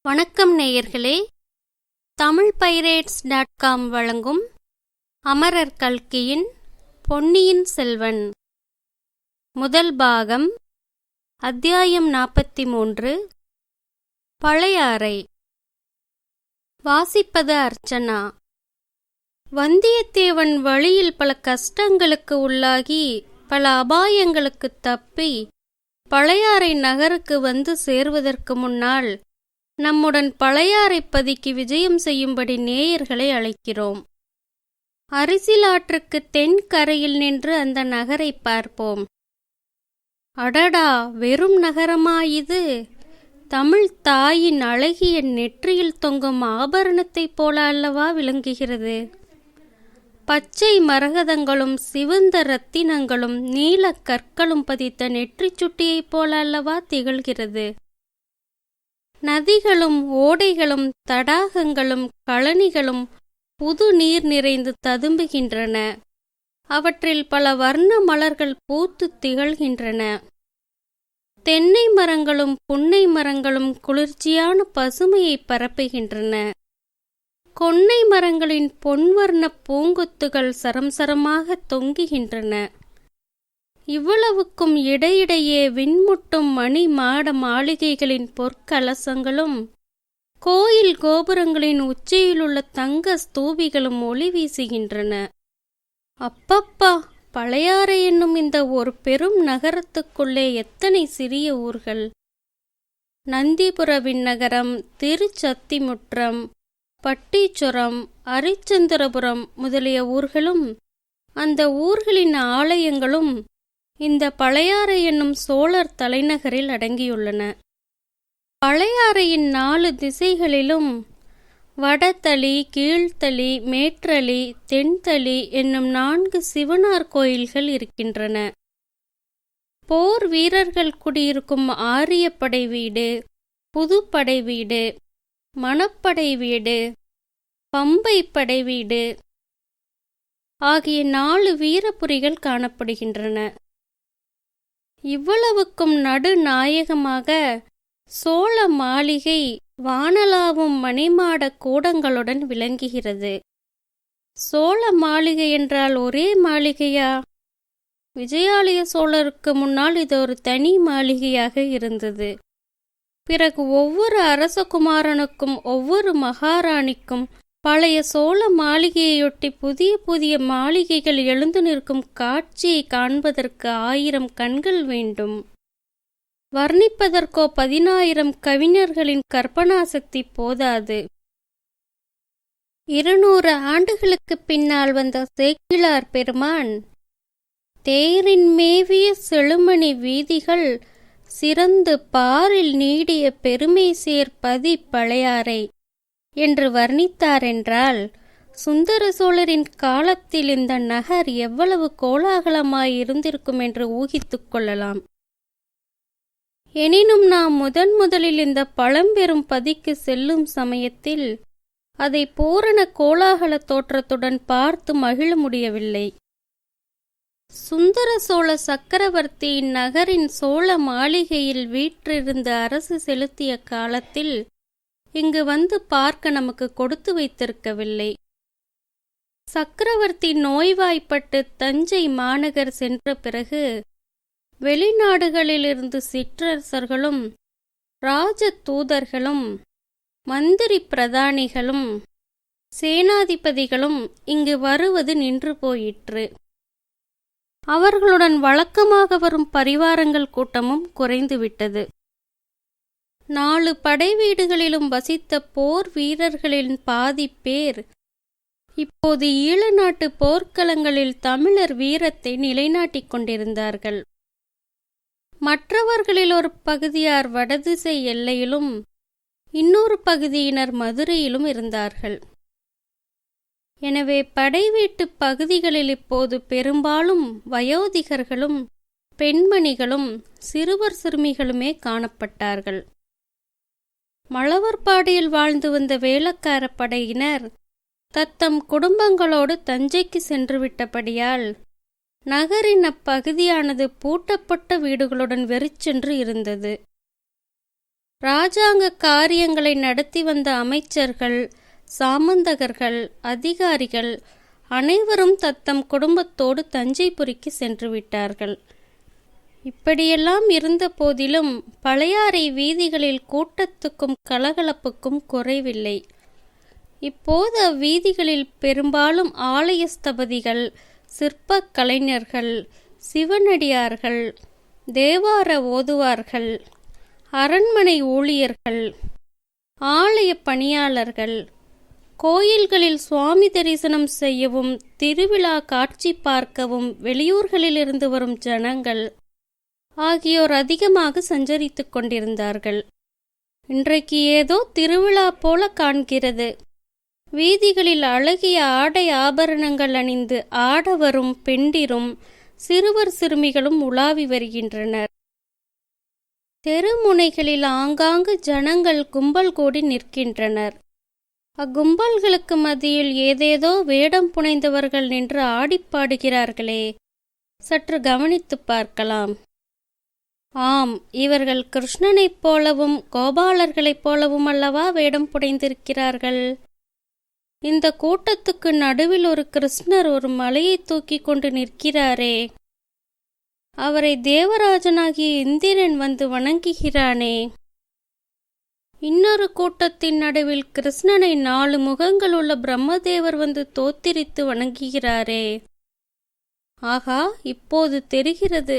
வணக்கம் நேயர்களே. தமிழ்பைரேட்ஸ்.com வழங்கும் அமரர் கல்கியின் பொன்னியின் செல்வன் முதல் பாகம், அத்தியாயம் 43. பழையாறை. வாசிப்பது அர்ச்சனா. வந்தியத்தேவன் வழியில் பல கஷ்டங்களுக்கு உள்ளாகி பல அபாயங்களுக்கு தப்பி பழையாறை நகருக்கு வந்து சேர்வதற்கு முன்னால் நம்முடன் பழையாறைப்பதிக்கு விஜயம் செய்யும்படி நேயர்களை அழைக்கிறோம். அரிசிலாற்றுக்கு தென்கரையில் நின்று அந்த நகரை பார்ப்போம். அடடா, வெறும் நகரமா இது? தமிழ் தாயின் அழகிய நெற்றியில் தொங்கும் ஆபரணத்தைப் போல அல்லவா விளங்குகிறது. பச்சை மரகதங்களும் சிவந்த இரத்தினங்களும் நீலக் கற்களும் பதித்த நெற்றிச் சுட்டியைப் போல அல்லவா திகழ்கிறது. நதிகளும் ஓடைகளும் தடாகங்களும் கழனிகளும் புது நீர் நிறைந்து ததும்புகின்றன. அவற்றில் பல வர்ண மலர்கள் பூத்து திகழ்கின்றன. தென்னை மரங்களும் புன்னை மரங்களும் குளிர்ச்சியான பசுமையை பரப்புகின்றன. கொன்னை மரங்களின் பொன்வர்ண பூங்கொத்துகள் சரம்சரமாக தொங்குகின்றன. இவ்வளவுக்கும் இடையிடையே விண்முட்டும் மணி மாட மாளிகைகளின் பொற்கலசங்களும் கோயில் கோபுரங்களின் உச்சியிலுள்ள தங்க ஸ்தூபிகளும் ஒளி வீசுகின்றன. அப்பப்பா, பழையாறை என்னும் இந்த ஒரு பெரும் நகரத்துக்குள்ளே எத்தனை சிறிய ஊர்கள்! நந்திபுர விண்ணகரம், திருச்சத்திமுற்றம், பட்டீச்சுரம், அரிச்சந்திரபுரம் முதலிய ஊர்களும் அந்த ஊர்களின் ஆலயங்களும் இந்த பழையாறை என்னும் சோழர் தலைநகரில் அடங்கியுள்ளன. பழையாறையின் 4 திசைகளிலும் வடதளி, கீழ்த்தளி, மேற்றளி, தென்தளி என்னும் 4 சிவனார் கோயில்கள் இருக்கின்றன. போர் வீரர்கள் குடியிருக்கும் ஆரியப்படை வீடு, புதுப்படை வீடு, மணப்படை வீடு, பம்பை படை வீடு ஆகிய 4 வீரபுரிகள் காணப்படுகின்றன. இவ்வளவுக்கும் நடுநாயகமாக சோழ மாளிகை வானளாவும் மணிமாட கூடங்களுடன் விளங்குகிறது. சோழ மாளிகை என்றால் ஒரே மாளிகையா? விஜயாலய சோழருக்கு முன்னால் இது ஒரு தனி மாளிகையாக இருந்தது. பிறகு ஒவ்வொரு அரசகுமாரனுக்கும் ஒவ்வொரு மகாராணிக்கும் பழைய சோழ மாளிகையொட்டி புதிய புதிய மாளிகைகள் எழுந்து நிற்கும் காட்சியை காண்பதற்கு 1000 கண்கள் வேண்டும். வர்ணிப்பதற்கோ 10,000 கவிஞர்களின் கற்பனாசக்தி போதாது. 200 ஆண்டுகளுக்குப் பின்னால் வந்த சேக்கிழார் பெருமான், தேரின் மேவிய செழுமணி வீதிகள் சிறந்து பாரில் நீடிய பெருமை சேர்ப்பதி பழையாறை என்று வர்ணித்தாரென்றால், சுந்தர சோழரின் காலத்தில் இந்த நகர் எவ்வளவு கோலாகலமாயிருந்திருக்கும் என்று ஊகித்துக் கொள்ளலாம். எனினும் நாம் முதலில் இந்த பழம்பெரும் பதிக்கு செல்லும் சமயத்தில் அதை பூரண கோலாகல தோற்றத்துடன் பார்த்து மகிழ முடியவில்லை. சுந்தர சோழ சக்கரவர்த்தி நகரின் சோழ மாளிகையில் வீற்றிருந்த அரசு செலுத்திய காலத்தில் இங்கு வந்து பார்க்க நமக்கு கொடுத்து வைத்திருக்கவில்லை. சக்கரவர்த்தி நோய்வாய்ப்பட்டு தஞ்சை மாநகர் சென்ற பிறகு வெளிநாடுகளிலிருந்து சிற்றரசர்களும் ராஜ தூதர்களும் மந்திரி பிரதானிகளும் சேனாதிபதிகளும் இங்கு வருவது நின்று போயிற்று. அவர்களுடன் வழக்கமாக வரும் பரிவாரங்கள் கூட்டமும் குறைந்துவிட்டது. 4 படை வீடுகளிலும் வசித்த போர் வீரர்களின் பாதி பேர் இப்போது ஈழ நாட்டு போர்க்களங்களில் தமிழர் வீரத்தை நிலைநாட்டிக் கொண்டிருந்தார்கள். மற்றவர்களில் ஒரு பகுதியார் வடதிசை எல்லையிலும் இன்னொரு பகுதியினர் மதுரையிலும் இருந்தார்கள். எனவே படை வீட்டு பகுதிகளில் இப்போது பெரும்பாலும் வயோதிகர்களும் பெண்மணிகளும் சிறுவர் சிறுமிகளுமே காணப்பட்டார்கள். மழவர்பாடியில் வாழ்ந்து வந்த வேளக்கார படையினர் தத்தம் குடும்பங்களோடு தஞ்சைக்கு சென்றுவிட்டபடியால் நகரின் அப்பகுதியானது பூட்டப்பட்ட வீடுகளுடன் வெறிச்சென்று இருந்தது. இராஜாங்க காரியங்களை நடத்தி வந்த அமைச்சர்கள், சாமந்தகர்கள், அதிகாரிகள் அனைவரும் தத்தம் குடும்பத்தோடு தஞ்சைபுரிக்கு சென்று விட்டார்கள். இப்படியெல்லாம் இருந்த போதிலும் பழையாறை வீதிகளில் கூட்டத்துக்கும் கலகலப்புக்கும் குறைவில்லை. இப்போது அவ்வீதிகளில் பெரும்பாலும் ஆலய ஸ்தபதிகள், சிற்பக் கலைஞர்கள், சிவனடியார்கள், தேவார ஓதுவார்கள், அரண்மனை ஊழியர்கள், ஆலய பணியாளர்கள், கோயில்களில் சுவாமி தரிசனம் செய்யவும் திருவிழா காட்சி பார்க்கவும் வெளியூர்களிலிருந்து வரும் ஜனங்கள் ஆகியோர் அதிகமாக சஞ்சரித்துக் கொண்டிருந்தார்கள். இன்றைக்கு ஏதோ திருவிழா போல காண்கிறது. வீதிகளில் அழகிய ஆடை ஆபரணங்கள் அணிந்து ஆடவரும் பெண்டிரும் சிறுவர் சிறுமிகளும் உலாவி வருகின்றனர். தெருமுனைகளில் ஆங்காங்கு ஜனங்கள் கும்பல் கூடி நிற்கின்றனர். அக்கும்பல்களுக்கு மத்தியில் ஏதேதோ வேடம் புனைந்தவர்கள் நின்று ஆடிப்பாடுகிறார்களே, சற்று கவனித்து பார்க்கலாம். ஆம், இவர்கள் கிருஷ்ணனைப் போலவும் கோபாலர்களைப் போலவும் அல்லவா வேடம் புனைந்திருக்கிறார்கள். இந்த கூட்டத்துக்கு நடுவில் ஒரு கிருஷ்ணர் ஒரு மலையை தூக்கி கொண்டு நிற்கிறாரே, அவரை தேவராஜனாகிய இந்திரன் வந்து வணங்குகிறானே. இன்னொரு கூட்டத்தின் நடுவில் கிருஷ்ணனை 4 முகங்கள் உள்ள பிரம்மதேவர் வந்து தோத்திரித்து வணங்குகிறாரே. ஆகா, இப்போது தெரிகிறது.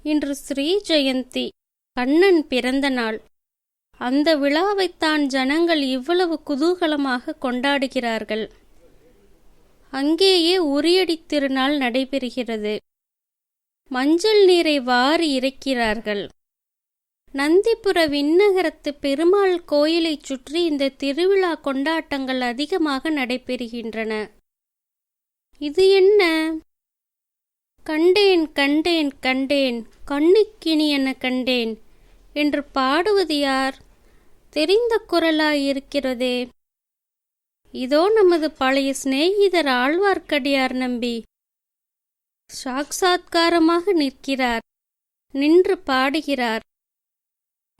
இன்று ஸ்ரீ ஜெயந்தி, கண்ணன் பிறந்த நாள். அந்த விழாவைத்தான் ஜனங்கள் இவ்வளவு குதூகலமாக கொண்டாடுகிறார்கள். அங்கேயே உரியடி திருநாள் நடைபெறுகிறது. மஞ்சள் நீரை வாரி இறைக்கிறார்கள். நந்திபுர விண்ணகரத்து பெருமாள் கோயிலைச் சுற்றி இந்த திருவிழா கொண்டாட்டங்கள் அதிகமாக நடைபெறுகின்றன. இது என்ன? கண்டேன் கண்டேன் கண்டேன், கண்ணுக்கினி என கண்டேன் என்று பாடுவது யார்? தெரிந்த குரலாயிருக்கிறதே. இதோ நமது பழைய சிநேகிதர் ஆழ்வார்க்கடியார் நம்பி சாக்சாத்காரமாக நிற்கிறார், நின்று பாடுகிறார்.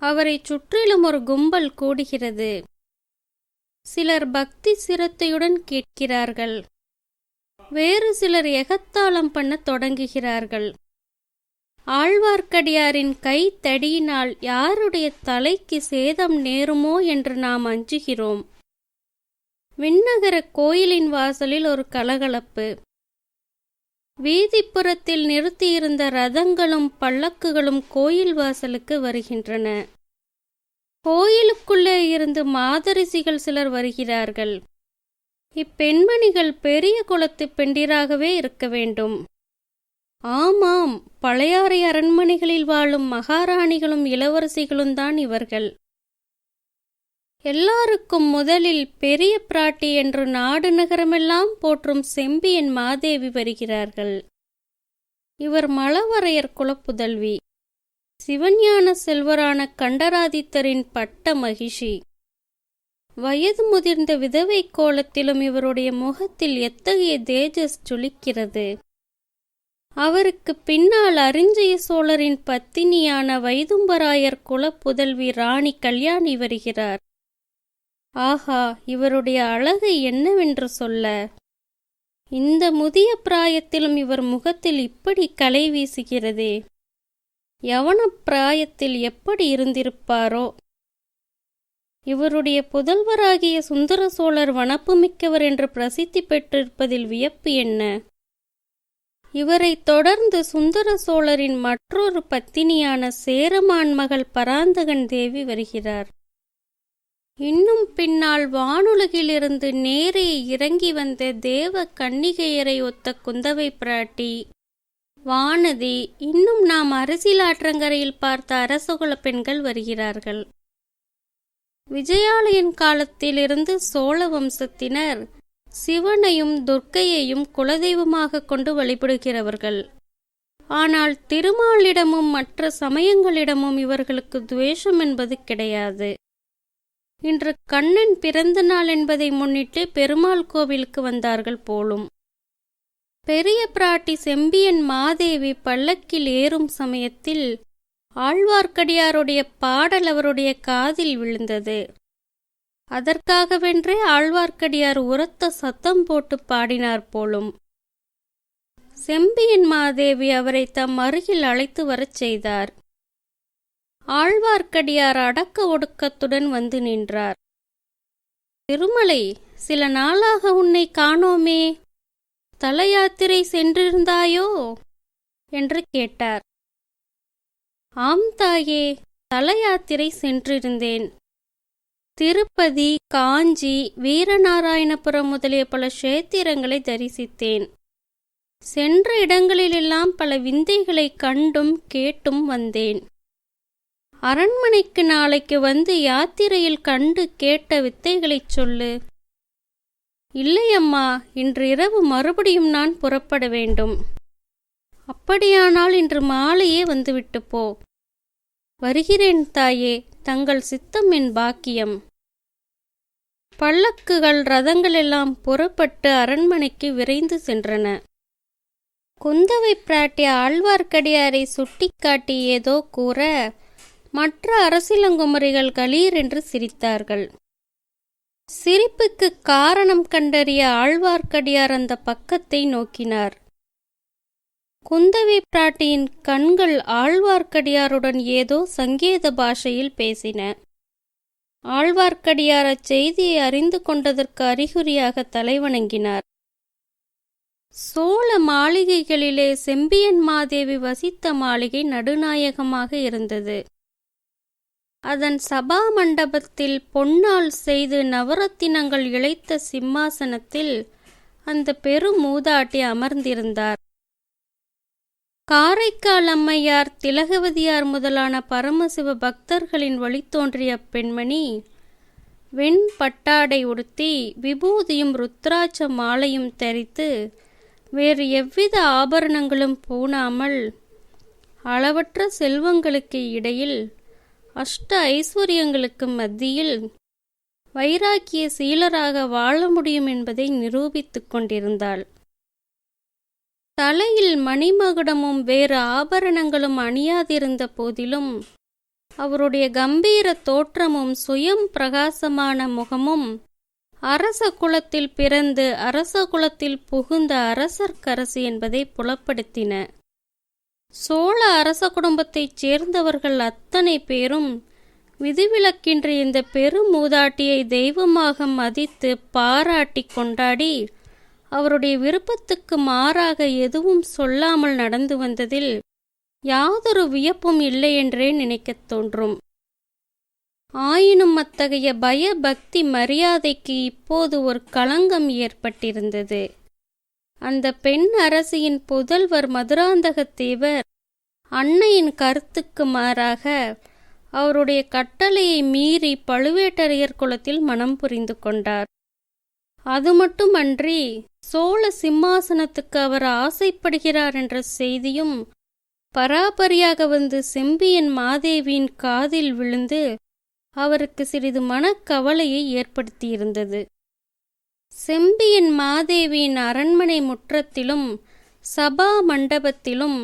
அவரை சுற்றிலும் ஒரு கும்பல் கூடுகிறது. சிலர் பக்தி சிரத்தையுடன் கேட்கிறார்கள். வேறு சிலர் எகத்தாளம் பண்ண தொடங்குகிறார்கள். ஆழ்வார்க்கடியாரின் கை தடியினால் யாருடைய தலைக்கு சேதம் நேருமோ என்று நாம் அஞ்சுகிறோம். விண்ணகர கோயிலின் வாசலில் ஒரு கலகலப்பு. வீதிப்புறத்தில் நிறுத்தியிருந்த ரதங்களும் பல்லக்குகளும் கோயில் வாசலுக்கு வருகின்றன. கோயிலுக்குள்ளே இருந்து மாதரிசிகள் சிலர் வருகிறார்கள். இப்பெண்மணிகள் பெரிய குலத்து பெண்டிராகவே இருக்க வேண்டும். ஆமாம், பழையாறை அரண்மனைகளில் வாழும் மகாராணிகளும் இளவரசிகளும் தான் இவர்கள். எல்லாருக்கும் முதலில் பெரிய பிராட்டி என்று நாடு நகரமெல்லாம் போற்றும் செம்பியன் மாதேவி வருகிறார்கள். இவர் மழவரையர் குலப்புதல்வி, சிவஞான செல்வரான கண்டராதித்தரின் பட்ட மகிஷி. வயது முதிர்ந்த விதவை கோலத்திலும் இவருடைய முகத்தில் எத்தகைய தேஜஸ் ஜொலிக்கிறது. அவருக்கு பின்னால் அரிஞ்சய சோழரின் பத்தினியான வைதும்பராயர் குலப்புதல்வி ராணி கல்யாணி வருகிறார். ஆஹா, இவருடைய அழகை என்னவென்று சொல்ல! இந்த முதிய பிராயத்திலும் இவர் முகத்தில் இப்படி கலை வீசுகிறதே. யவன பிராயத்தில் எப்படி இருந்திருப்பாரோ! இவருடைய புதல்வராகிய சுந்தர சோழர் வனப்புமிக்கவர் என்று பிரசித்தி பெற்றிருப்பதில் வியப்பு என்ன? இவரை தொடர்ந்து சுந்தர சோழரின் மற்றொரு பத்தினியான சேரமான் மகள் பராந்தகன் தேவி வருகிறார். இன்னும் பின்னால் வானுலகிலிருந்து நேரே இறங்கி வந்த தேவ கன்னிகையரை ஒத்த குந்தவை பிராட்டி, வானதி, இன்னும் நாம் அரசியலாற்றங்கரையில் பார்த்த அரசகுல பெண்கள் வருகிறார்கள். விஜயாலயன் காலத்திலிருந்து சோழ வம்சத்தினர் சிவனையும் துர்க்கையையும் குலதெய்வமாக கொண்டு வழிபடுகிறவர்கள். ஆனால் திருமாலிடமும் மற்ற சமயங்களிடமும் இவர்களுக்கு துவேஷம் என்பது கிடையாது. இன்று கண்ணன் பிறந்த நாள் என்பதை முன்னிட்டு பெருமாள் கோவிலுக்கு வந்தார்கள் போலும். பெரிய பிராட்டி செம்பியன் மாதேவி பல்லக்கில் ஏறும் சமயத்தில் ஆழ்வார்க்கடியாருடைய பாடல் அவருடைய காதில் விழுந்தது. அதற்காகவென்றே ஆழ்வார்க்கடியார் உரத்த சத்தம் போட்டு பாடினார் போலும். செம்பியன் மாதேவி அவரை தம் அருகில் அழைத்து வரச் செய்தார். ஆழ்வார்க்கடியார் அடக்க ஒடுக்கத்துடன் வந்து நின்றார். திருமலை, சில நாளாக உன்னை காணோமே, தல யாத்திரை சென்றிருந்தாயோ என்று கேட்டார். ஆம் தாயே, தல யாத்திரை சென்றிருந்தேன். திருப்பதி, காஞ்சி, வீரநாராயணபுரம் முதலிய பல கஷேத்திரங்களை தரிசித்தேன். சென்ற இடங்களிலெல்லாம் பல விந்தைகளை கண்டும் கேட்டும் வந்தேன். அரண்மனைக்கு நாளைக்கு வந்து யாத்திரையில் கண்டு கேட்ட வித்தைகளைச் சொல்லு. இல்லையம்மா, இன்று இரவு மறுபடியும் நான் புறப்பட வேண்டும். அப்படியானால் இன்று மாலையே வந்துவிட்டு போ. வருகிறேன் தாயே, தங்கள் சித்தம் என் பாக்கியம். பல்லக்குகள், ரதங்கள் எல்லாம் புறப்பட்டு அரண்மனைக்கு விரைந்து சென்றன. குந்தவை பிராட்டி ஆழ்வார்க்கடியாரை சுட்டிக்காட்டி ஏதோ கூற, மற்ற அரசிலங்குமரிகள் கலீர் என்று சிரித்தார்கள். சிரிப்புக்கு காரணம் கண்டறிய ஆழ்வார்க்கடியார் அந்த பக்கத்தை நோக்கினார். குந்தவை பிராட்டியின் கண்கள் ஆழ்வார்க்கடியாருடன் ஏதோ சங்கேத பாஷையில் பேசின. ஆழ்வார்க்கடியார் அச்செய்தியை அறிந்து கொண்டதற்கு அறிகுறியாக தலைவணங்கினார். சோழ மாளிகைகளிலே செம்பியன் மாதேவி வசித்த மாளிகை நடுநாயகமாக இருந்தது. அதன் சபா மண்டபத்தில் பொன்னால் செய்து நவரத்தினங்கள் இழைத்த சிம்மாசனத்தில் அந்த பெருமூதாட்டி அமர்ந்திருந்தார். காரைக்கால் அம்மையார், திலகவதியார் முதலான பரமசிவ பக்தர்களின் வழித்தோன்றிய பெண்மணி வெண் பட்டாடை உடுத்தி விபூதியும் ருத்ராட்ச மாலையும் தரித்து வேறு எவ்வித ஆபரணங்களும் பூணாமல் அளவற்ற செல்வங்களுக்கு இடையில் அஷ்ட ஐஸ்வர்யங்களுக்கு மத்தியில் வைராக்கிய சீலராக வாழ முடியும் என்பதை நிரூபித்துக் கொண்டிருந்தாள். தலையில் மணிமகுடமும் வேறு ஆபரணங்களும் அணியாதிருந்த போதிலும் அவருடைய கம்பீர தோற்றமும் சுயம் பிரகாசமான முகமும் அரச குலத்தில் பிறந்து அரச குலத்தில் புகுந்த அரசர்க்கரசி என்பதை புலப்படுத்தின. சோழ அரச குடும்பத்தைச் சேர்ந்தவர்கள் அத்தனை பேரும் விதிவிலக்கின்றி இந்த பெருமூதாட்டியை தெய்வமாக மதித்து பாராட்டி கொண்டாடி அவருடைய விருப்பத்துக்கு மாறாக எதுவும் சொல்லாமல் நடந்து வந்ததில் யாதொரு வியப்பும் இல்லை என்றே நினைக்கத் தோன்றும். ஆயினும் அத்தகைய பய பக்தி மரியாதைக்கு இப்போது ஒரு களங்கம் ஏற்பட்டிருந்தது. அந்த பெண் அரசியின் புதல்வர் மதுராந்தகத்தேவர் அன்னையின் கருத்துக்கு மாறாக அவருடைய கட்டளையை மீறி பழுவேட்டரையர் குலத்தில் மனம் புரிந்து கொண்டார். அது மட்டுமன்றி சோழ சிம்மாசனத்துக்கு அவர் ஆசைப்படுகிறார் என்ற செய்தியும் பராபரியாக வந்து செம்பியன் மாதேவியின் காதில் விழுந்து அவருக்கு சிறிது மனக்கவலையை ஏற்படுத்தியிருந்தது. செம்பியன் மாதேவியின் அரண்மனை முற்றத்திலும் சபா மண்டபத்திலும்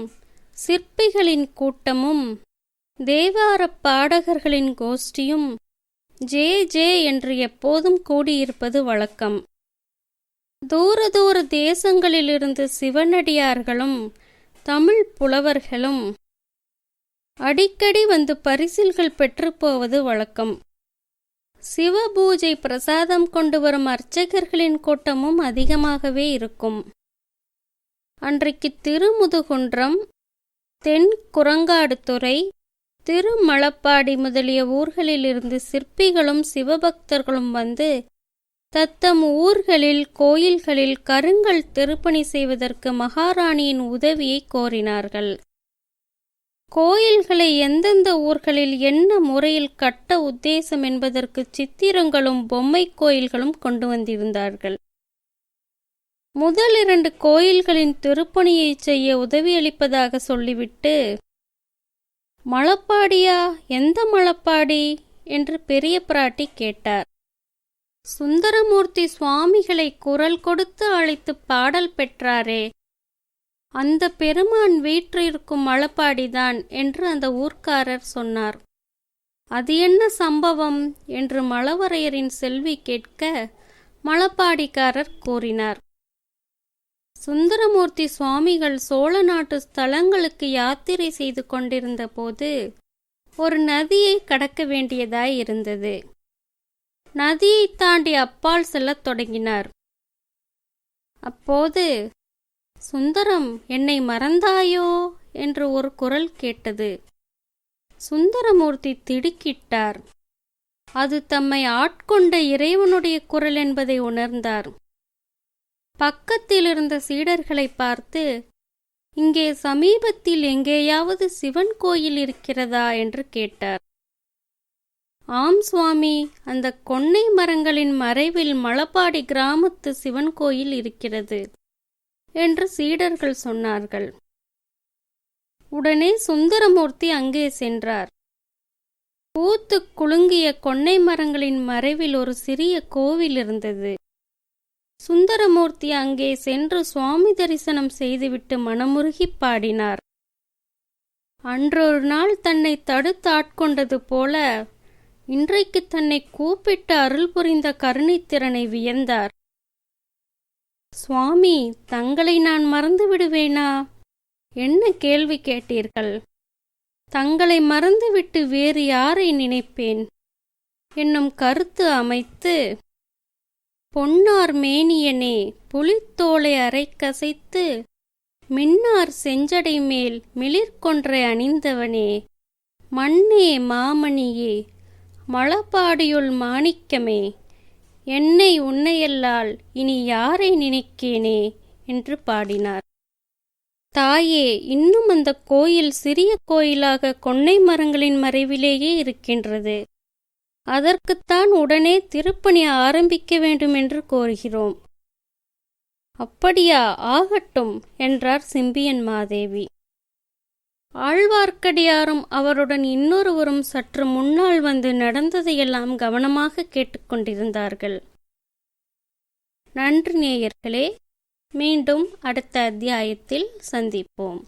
சிற்பிகளின் கூட்டமும் தேவாரப் பாடகர்களின் கோஷ்டியும் ஜே ஜே என்று எப்போதும் கூடியிருப்பது வழக்கம். தூர தூர தேசங்களிலிருந்து சிவனடியார்களும் தமிழ் புலவர்களும் அடிக்கடி வந்து பரிசில்கள் பெற்று போவது வழக்கம். சிவபூஜை பிரசாதம் கொண்டு வரும் அர்ச்சகர்களின் கூட்டமும் அதிகமாகவே இருக்கும். அன்றைக்கு திருமுதுகுன்றம், தென் குரங்காடுதுறை, திருமலப்பாடி முதலிய ஊர்களிலிருந்து சிற்பிகளும் சிவபக்தர்களும் வந்து தத்தம் ஊர்களில் கோயில்களில் கருங்கல் திருப்பணி செய்வதற்கு மகாராணியின் உதவியை கோரினார்கள். கோயில்களை எந்தெந்த ஊர்களில் என்ன முறையில் கட்ட உத்தேசம் என்பதற்கு சித்திரங்களும் பொம்மை கோயில்களும் கொண்டு வந்திருந்தார்கள். முதல் 2 கோயில்களின் திருப்பணியை செய்ய உதவியளிப்பதாக சொல்லிவிட்டு, மலப்பாடியா, எந்த மலப்பாடி என்று பெரிய பிராட்டி கேட்டார். சுந்தரமூர்த்தி சுவாமிகளை குரல் கொடுத்து அழைத்து பாடல் பெற்றாரே, அந்த பெருமான் வீற்றிருக்கும் மழப்பாடிதான் என்று அந்த ஊர்க்காரர் சொன்னார். அது என்ன சம்பவம் என்று மழவரையரின் செல்வி கேட்க மழப்பாடிக்காரர் கூறினார். சுந்தரமூர்த்தி சுவாமிகள் சோழ நாட்டு ஸ்தலங்களுக்கு யாத்திரை செய்து கொண்டிருந்த போது ஒரு நதியை கடக்க வேண்டியதாய் இருந்தது. நதியை தாண்டி அப்பால் செல்லத் தொடங்கினார். அப்போது, சுந்தரம், என்னை மறந்தாயோ என்று ஒரு குரல் கேட்டது. சுந்தரமூர்த்தி திடுக்கிட்டார். அது தம்மை ஆட்கொண்ட இறைவனுடைய குரல் என்பதை உணர்ந்தார். பக்கத்தில் இருந்த சீடர்களை பார்த்து, இங்கே சமீபத்தில் எங்கேயாவது சிவன் கோயில் இருக்கிறதா என்று கேட்டார். ஆம் சுவாமி, அந்த கொன்னை மரங்களின் மறைவில் மழப்பாடி கிராமத்து சிவன் கோயில் இருக்கிறது என்று சீடர்கள் சொன்னார்கள். உடனே சுந்தரமூர்த்தி அங்கே சென்றார். பூத்து குலுங்கிய கொன்னை மரங்களின் மறைவில் ஒரு சிறிய கோவில் இருந்தது. சுந்தரமூர்த்தி அங்கே சென்று சுவாமி தரிசனம் செய்துவிட்டு மனமுருகி பாடினார். அன்றொரு நாள் தன்னை தடுத்து ஆட்கொண்டது போல இன்றைக்கு தன்னை கூப்பிட்டு அருள் புரிந்த கருணைத்திறனை வியந்தார். சுவாமி, தங்களை நான் மறந்து விடுவேனா? என்ன கேள்வி கேட்டீர்கள்? தங்களை மறந்துவிட்டு வேறு யாரை நினைப்பேன் என்னும் கருத்து அமைத்து, பொன்னார் மேனியனே, புலித்தோலை அரைக்கசைத்து மின்னார் செஞ்சடை மேல் மிளிர்கொன்றை அணிந்தவனே, மண்ணே மாமணியே, மழப்பாடியுள் மாணிக்கமே, என்னை உன்னையல்லால் இனி யாரை நினைக்கேனே என்று பாடினார். தாயே, இன்னும் அந்த கோயில் சிறிய கோயிலாக கொன்னை மரங்களின் மறைவிலேயே இருக்கின்றது. அதற்குத்தான் உடனே திருப்பணி ஆரம்பிக்க வேண்டும் என்று கோருகிறோம். அப்படியா, ஆகட்டும் என்றார் செம்பியன் மாதேவி. ஆழ்வார்க்கடியாரும் அவருடன் இன்னொருவரும் சற்று முன்னால் வந்து நடந்ததையெல்லாம் கவனமாக கேட்டுக்கொண்டிருந்தார்கள். நன்றி நேயர்களே. மீண்டும் அடுத்த அத்தியாயத்தில் சந்திப்போம்.